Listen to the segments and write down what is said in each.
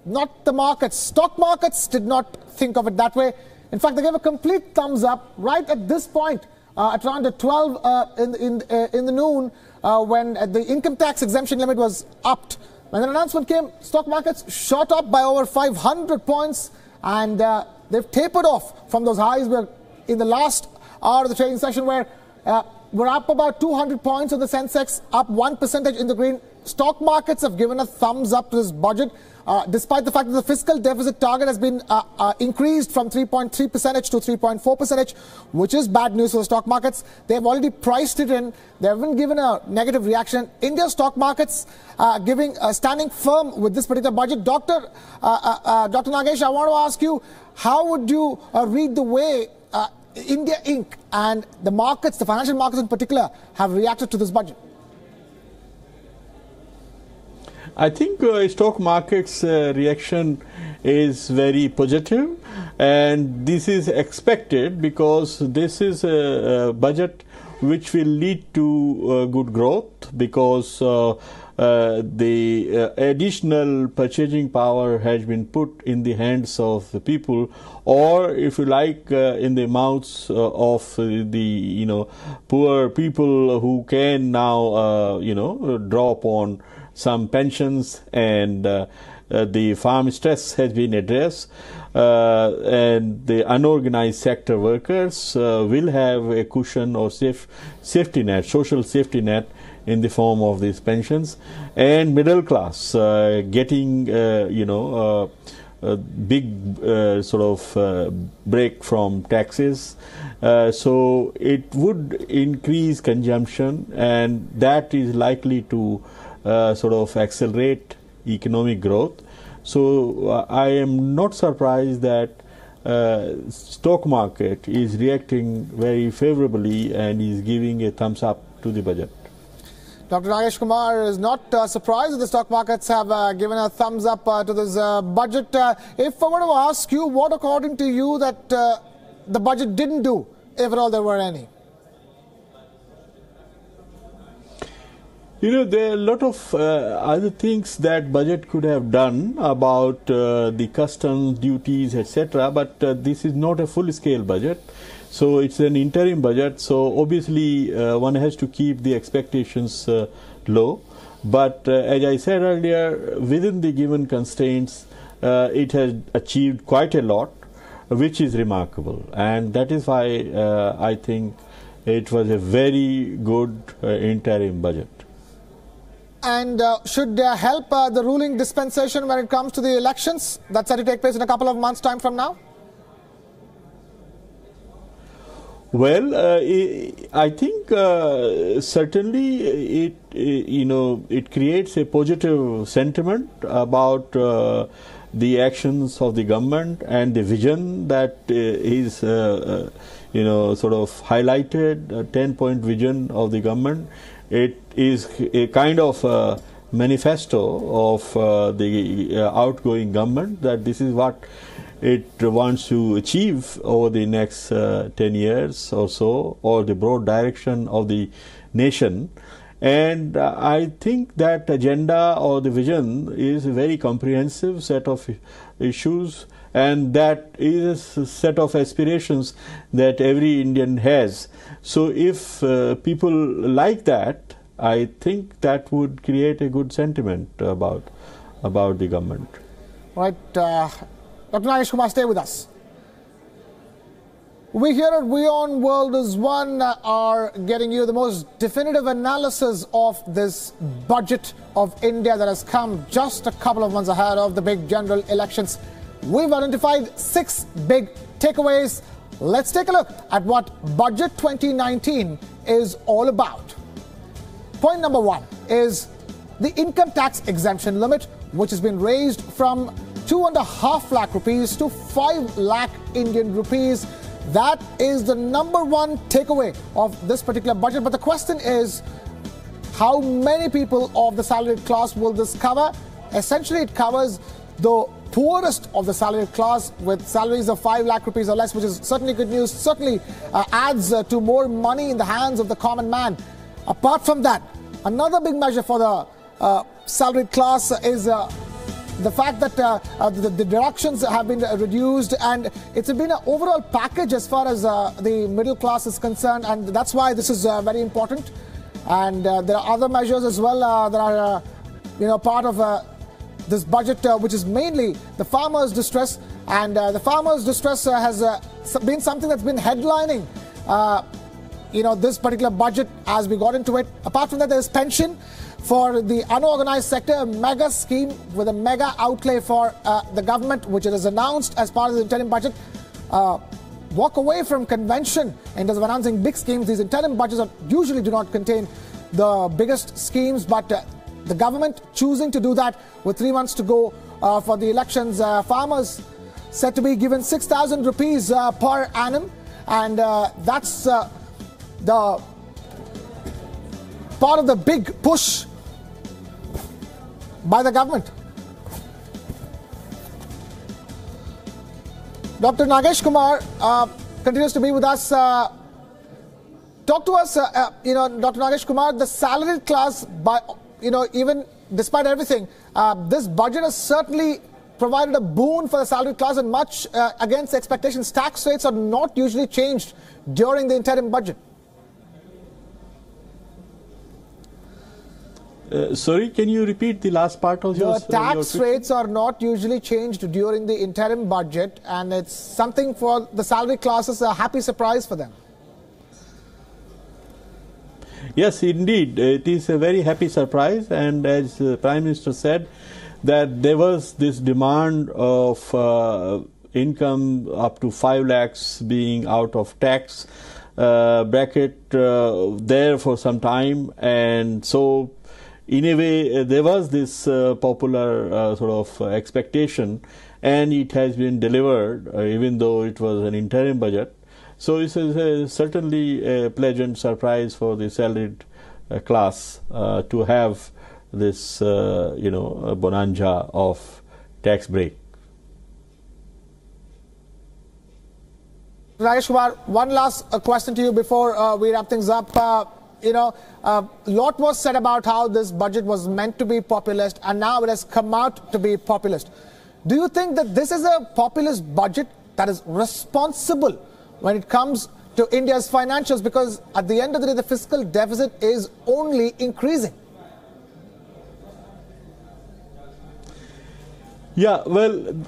not the markets. Stock markets did not think of it that way. In fact, they gave a complete thumbs up right at this point, at around 12 in the noon, when the income tax exemption limit was upped. When the announcement came, stock markets shot up by over 500 points, and they've tapered off from those highs. We're in the last hour of the trading session where we're up about 200 points on the Sensex, up 1% in the green. Stock markets have given a thumbs up to this budget, despite the fact that the fiscal deficit target has been increased from 3.3% to 3.4%, which is bad news for the stock markets. They've already priced it in. They haven't given a negative reaction. India's stock markets standing firm with this particular budget. Dr. Nagesh, I want to ask you, how would you read the way India Inc. and the markets, the financial markets in particular, have reacted to this budget? I think stock markets reaction is very positive, and this is expected because this is a budget which will lead to good growth, because the additional purchasing power has been put in the hands of the people, or if you like, in the mouths of the poor people who can now draw upon some pensions, and the farm stress has been addressed, and the unorganized sector workers will have a cushion or safety net, social safety net, in the form of these pensions, and middle class getting a big sort of break from taxes. So it would increase consumption, and that is likely to sort of accelerate economic growth. So I am not surprised that stock market is reacting very favorably and is giving a thumbs up to the budget. Dr. Nagesh Kumar is not surprised that the stock markets have given a thumbs up to this budget. If I were to ask you, what according to you that the budget didn't do, if at all there were any? There are a lot of other things that budget could have done about the customs, duties, etc. But this is not a full-scale budget. So it's an interim budget. So obviously one has to keep the expectations low. But as I said earlier, within the given constraints, it has achieved quite a lot, which is remarkable. And that is why I think it was a very good interim budget. And should help the ruling dispensation when it comes to the elections that's set to take place in a couple of months' time from now? Well, I think certainly it creates a positive sentiment about the actions of the government and the vision that is sort of highlighted, a 10-point vision of the government. It is a kind of manifesto of the outgoing government, that this is what it wants to achieve over the next 10 years or so, or the broad direction of the nation. And I think that agenda or the vision is a very comprehensive set of issues, and that is a set of aspirations that every Indian has. So if people like that, I think that would create a good sentiment about the government. Right. Dr. Nagesh Kumar, stay with us. We here at Wion World is One are getting you the most definitive analysis of this budget of India that has come just a couple of months ahead of the big general elections. We've identified 6 big takeaways. Let's take a look at what Budget 2019 is all about. Point number 1 is the income tax exemption limit, which has been raised from 2.5 lakh rupees to 5 lakh Indian rupees. That is the number 1 takeaway of this particular budget. But the question is, how many people of the salaried class will this cover? Essentially, it covers the poorest of the salaried class with salaries of 5 lakh rupees or less, which is certainly good news, certainly adds to more money in the hands of the common man. Apart from that, another big measure for the salaried class is the fact that the deductions have been reduced, and it's been an overall package as far as the middle class is concerned, and that's why this is very important. And there are other measures as well that are part of this budget, which is mainly the farmers' distress. And the farmers' distress has been something that's been headlining this particular budget as we got into it. Apart from that, there's pension for the unorganized sector, a mega scheme with a mega outlay for the government, which it has announced as part of the interim budget. Walk away from convention in terms of announcing big schemes. These interim budgets usually do not contain the biggest schemes, but the government choosing to do that with 3 months to go for the elections. Farmers said to be given 6,000 rupees per annum, and that's the part of the big push by the government. Dr. Nagesh Kumar continues to be with us. Talk to us, Dr. Nagesh Kumar, the salaried class, even despite everything, this budget has certainly provided a boon for the salaried class, and much against expectations. Tax rates are not usually changed during the interim budget. Sorry, can you repeat the last part of your... The tax rates are not usually changed during the interim budget, and it's something for the salary classes, a happy surprise for them. Yes, indeed. It is a very happy surprise, and as the Prime Minister said, that there was this demand of income up to 5 lakhs being out of tax bracket there for some time, and so in a way, there was this popular sort of expectation, and it has been delivered, even though it was an interim budget. So it is certainly a pleasant surprise for the salaried class to have this, bonanza of tax break. Nagesh Kumar, one last question to you before we wrap things up. A lot was said about how this budget was meant to be populist, and now it has come out to be populist. Do you think that this is a populist budget that is responsible when it comes to India's financials? Because at the end of the day, the fiscal deficit is only increasing. Yeah, well,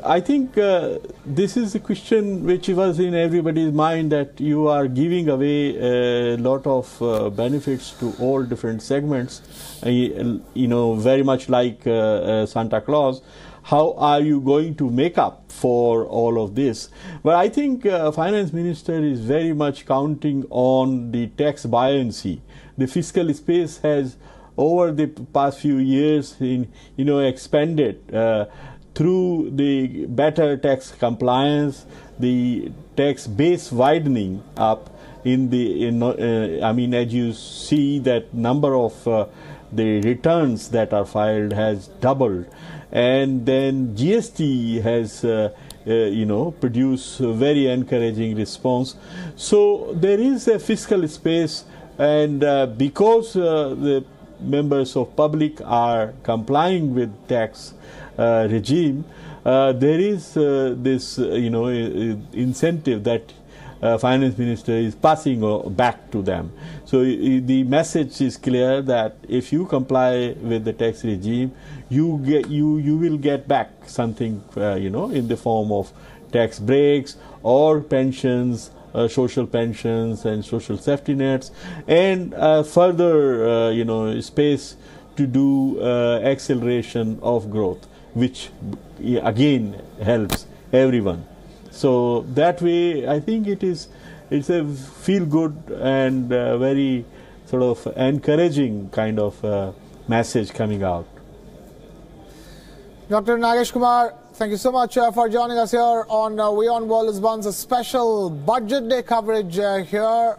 I think this is a question which was in everybody's mind, that you are giving away a lot of benefits to all different segments, very much like Santa Claus. How are you going to make up for all of this? But I think Finance Minister is very much counting on the tax buoyancy. The fiscal space has over the past few years expanded through the better tax compliance, the tax base widening up in the, as you see, that number of the returns that are filed has doubled, and then GST has produced a very encouraging response. So there is a fiscal space, and because the members of public are complying with tax regime, there is this incentive that Finance Minister is passing back to them. So the message is clear that if you comply with the tax regime, you will get back something in the form of tax breaks or pensions, social pensions and social safety nets, and further space to do acceleration of growth, which again helps everyone. So that way, I think it's a feel good and very sort of encouraging kind of message coming out. Dr. Nagesh Kumar, thank you so much for joining us here on Wion World Lisbon's special Budget Day coverage here.